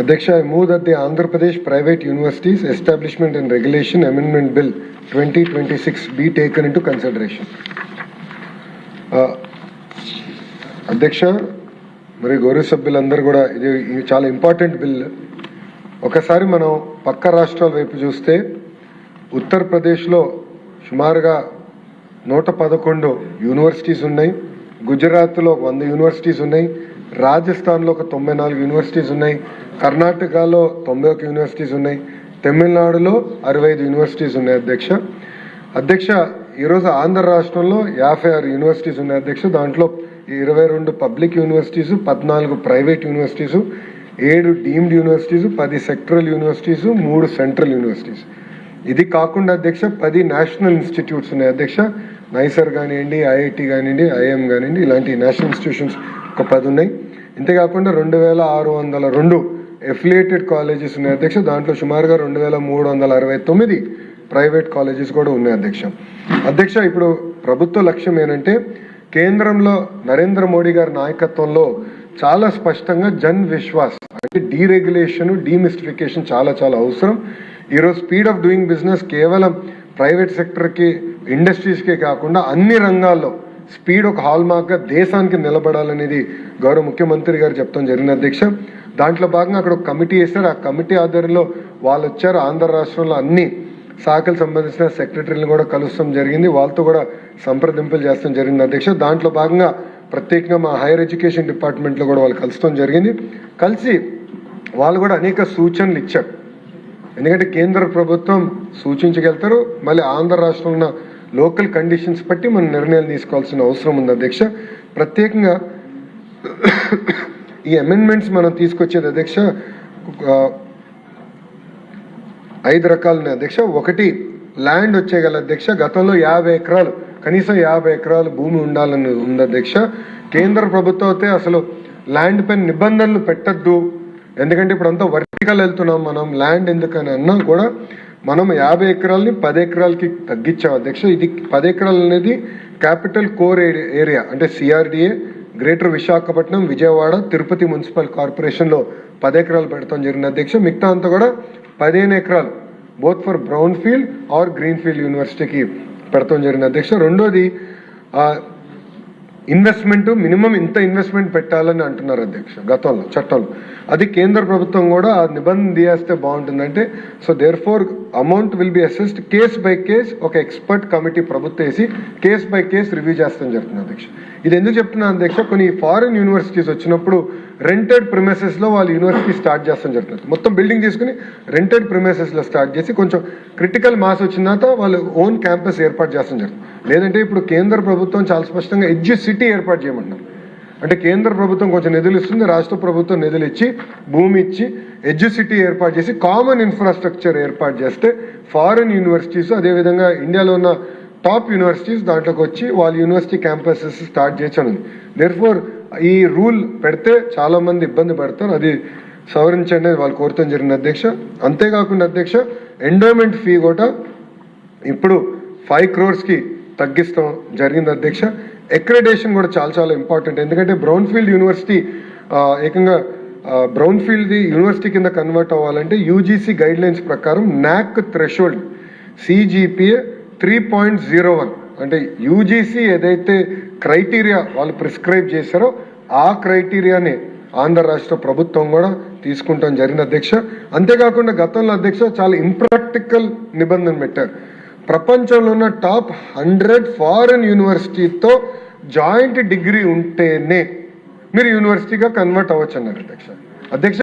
Adhyaksha, I move that the Andhra Pradesh Private Universities Establishment and Regulation Amendment Bill 2026 be taken into consideration. అధ్యక్ష, మరి గౌరవ సభ్యులందరూ కూడా ఇది చాలా ఇంపార్టెంట్ బిల్. ఒకసారి మనం పక్క రాష్ట్రాల వైపు చూస్తే ఉత్తరప్రదేశ్లో సుమారుగా 111 యూనివర్సిటీస్ ఉన్నాయి, గుజరాత్లో 100 యూనివర్సిటీస్ ఉన్నాయి, రాజస్థాన్లో ఒక 94 యూనివర్సిటీస్ ఉన్నాయి, కర్ణాటకలో 91 యూనివర్సిటీస్ ఉన్నాయి, తమిళనాడులో 65 యూనివర్సిటీస్ ఉన్నాయి. అధ్యక్ష ఈరోజు ఆంధ్ర రాష్ట్రంలో 56 యూనివర్సిటీస్ ఉన్నాయి. అధ్యక్ష దాంట్లో 22 public universities, 14 private universities, 7 deemed universities, 10 sectoral universities, 3 central universities. ఇది కాకుండా అధ్యక్ష 10 నేషనల్ ఇన్స్టిట్యూట్స్ ఉన్నాయి. అధ్యక్ష నైసర్ కానివ్వండి, ఐఐటి కానివ్వండి, ఐఎం కానివ్వండి, ఇలాంటి నేషనల్ ఇన్స్టిట్యూషన్స్ ఒక 10 ఉన్నాయి. ఇంతేకాకుండా 2602 ఎఫిలియేటెడ్ కాలేజెస్ ఉన్నాయి. అధ్యక్ష దాంట్లో సుమారుగా 2369 ప్రైవేట్ కాలేజెస్ కూడా ఉన్నాయి. అధ్యక్ష ఇప్పుడు ప్రభుత్వ లక్ష్యం ఏంటంటే కేంద్రంలో నరేంద్ర మోడీ గారి నాయకత్వంలో చాలా స్పష్టంగా జన్ విశ్వాస్ అంటే డీరెగ్యులేషన్, డీమిస్టిఫికేషన్ చాలా చాలా అవసరం. ఈరోజు స్పీడ్ ఆఫ్ డూయింగ్ బిజినెస్ కేవలం ప్రైవేట్ సెక్టర్కి, ఇండస్ట్రీస్కే కాకుండా అన్ని రంగాల్లో స్పీడ్ ఒక హాల్ మార్క్గా దేశానికి నిలబడాలనేది గౌరవ ముఖ్యమంత్రి గారు చెప్తాం జరిగింది. అధ్యక్ష దాంట్లో భాగంగా అక్కడ ఒక కమిటీ వేశారు. ఆ కమిటీ ఆధ్వర్యంలో వాళ్ళు వచ్చారు. ఆంధ్ర రాష్ట్రంలో అన్ని శాఖలకు సంబంధించిన సెక్రటరీలను కూడా కలుస్తాం జరిగింది, వాళ్ళతో కూడా సంప్రదింపులు చేస్తాం జరిగింది. అధ్యక్ష దాంట్లో భాగంగా ప్రత్యేకంగా మా హైయర్ ఎడ్యుకేషన్ డిపార్ట్మెంట్లో కూడా వాళ్ళు కలుస్తాం జరిగింది. కలిసి వాళ్ళు కూడా అనేక సూచనలు ఇచ్చారు. ఎందుకంటే కేంద్ర ప్రభుత్వం సూచించగలుగుతారు, మళ్ళీ ఆంధ్ర రాష్ట్రంలో ఉన్న లోకల్ కండిషన్స్ బట్టి మనం నిర్ణయాలు తీసుకోవాల్సిన అవసరం ఉంది. అధ్యక్ష ప్రత్యేకంగా ఈ అమెండ్మెంట్స్ మనం తీసుకొచ్చేది అధ్యక్ష 5 రకాలు ఉన్నాయి. అధ్యక్ష ఒకటి ల్యాండ్ వచ్చేగల అధ్యక్ష గతంలో 50 ఎకరాలు, కనీసం 50 ఎకరాలు భూమి ఉండాలని ఉంది. అధ్యక్ష కేంద్ర ప్రభుత్వం అయితే అసలు ల్యాండ్ పైన నిబంధనలు పెట్టద్దు, ఎందుకంటే ఇప్పుడు అంతా వర్టికల్ వెళ్తున్నాం, మనం ల్యాండ్ ఎందుకని అన్నా కూడా మనం 50 ఎకరాలని 10 ఎకరాలకి తగ్గించాం. అధ్యక్ష ఇది 10 ఎకరాలు అనేది క్యాపిటల్ కోర్ ఏరియా అంటే CRDA, greater Visakhapatnam, Vijayawada, Tirupati municipal కార్పొరేషన్లో 10 ఎకరాలు పెడతాం జరిగింది. అధ్యక్ష మిగతా అంతా కూడా 15 ఎకరాలు both for brown field or green field యూనివర్సిటీకి పెడతాం జరిగింది. అధ్యక్ష రెండోది ఇన్వెస్ట్మెంట్ మినిమం ఇంత ఇన్వెస్ట్మెంట్ పెట్టాలని అంటున్నారు అధ్యక్ష గతంలో చట్టంలో. అది కేంద్ర ప్రభుత్వం కూడా ఆ నిబంధన తీయేస్తే బాగుంటుందంటే so therefore amount will be assessed case by case, ఒక ఎక్స్పర్ట్ కమిటీ ప్రభుత్వం వేసి కేస్ బై కేస్ రివ్యూ చేస్తాం జరుగుతుంది. అధ్యక్ష ఇది ఎందుకు చెప్తున్నాను అధ్యక్ష, కొన్ని ఫారిన్ యూనివర్సిటీస్ వచ్చినప్పుడు రెంటెడ్ ప్రిమైసెస్లో వాళ్ళు యూనివర్సిటీ స్టార్ట్ చేస్తాం జరుగుతుంది. మొత్తం బిల్డింగ్ తీసుకుని రెంటెడ్ ప్రిమైసెస్లో స్టార్ట్ చేసి కొంచెం క్రిటికల్ మాస్ వచ్చిన తర్వాత వాళ్ళు ఓన్ క్యాంపస్ ఏర్పాటు చేస్తాం జరుగుతుంది. లేదంటే ఇప్పుడు కేంద్ర ప్రభుత్వం చాలా స్పష్టంగా ఎడ్జ్ సిటీ ఏర్పాటు చేయమంటున్నారు. అంటే కేంద్ర ప్రభుత్వం కొంచెం నిధులు ఇస్తుంది, రాష్ట్ర ప్రభుత్వం నిధులు ఇచ్చి భూమి ఇచ్చి ఎడ్జ్ సిటీ ఏర్పాటు చేసి కామన్ ఇన్ఫ్రాస్ట్రక్చర్ ఏర్పాటు చేస్తే ఫారిన్ యూనివర్సిటీస్ అదేవిధంగా ఇండియాలో ఉన్న టాప్ యూనివర్సిటీస్ దాంట్లోకి వచ్చి వాళ్ళ యూనివర్సిటీ క్యాంపసెస్ స్టార్ట్ చేయొచ్చు. దేర్ఫోర్ ఈ రూల్ పెడితే చాలా మంది ఇబ్బంది పడతారు, అది సవరించండి వాళ్ళు కోరుతాం జరిగింది. అధ్యక్ష అంతేకాకుండా అధ్యక్ష ఎండోమెంట్ ఫీ కూడా ఇప్పుడు 5 crores తగ్గిస్తాం జరిగింది. అధ్యక్ష అక్రెడిటేషన్ కూడా చాలా చాలా ఇంపార్టెంట్, ఎందుకంటే బ్రౌన్ ఫీల్డ్ యూనివర్సిటీ ఏకంగా బ్రౌన్ ఫీల్డ్ యూనివర్సిటీ కింద కన్వర్ట్ అవ్వాలంటే యూజీసీ గైడ్ లైన్స్ ప్రకారం నాక్ థ్రెషోల్డ్ సిజిపిఏ 3.01 అంటే యూజీసీ ఏదైతే క్రైటీరియా వాళ్ళు ప్రిస్క్రైబ్ చేశారో ఆ క్రైటీరియాని ఆంధ్ర రాష్ట్ర ప్రభుత్వం కూడా తీసుకుంటాం జరిగింది. అధ్యక్ష అంతేకాకుండా గతంలో అధ్యక్ష చాలా ఇంప్రాక్టికల్ నిబంధన పెట్టారు. ప్రపంచంలో ఉన్న టాప్ 100 ఫారిన్ యూనివర్సిటీతో జాయింట్ డిగ్రీ ఉంటేనే మీరు యూనివర్సిటీగా కన్వర్ట్ అవ్వచ్చు అన్నారు. అధ్యక్ష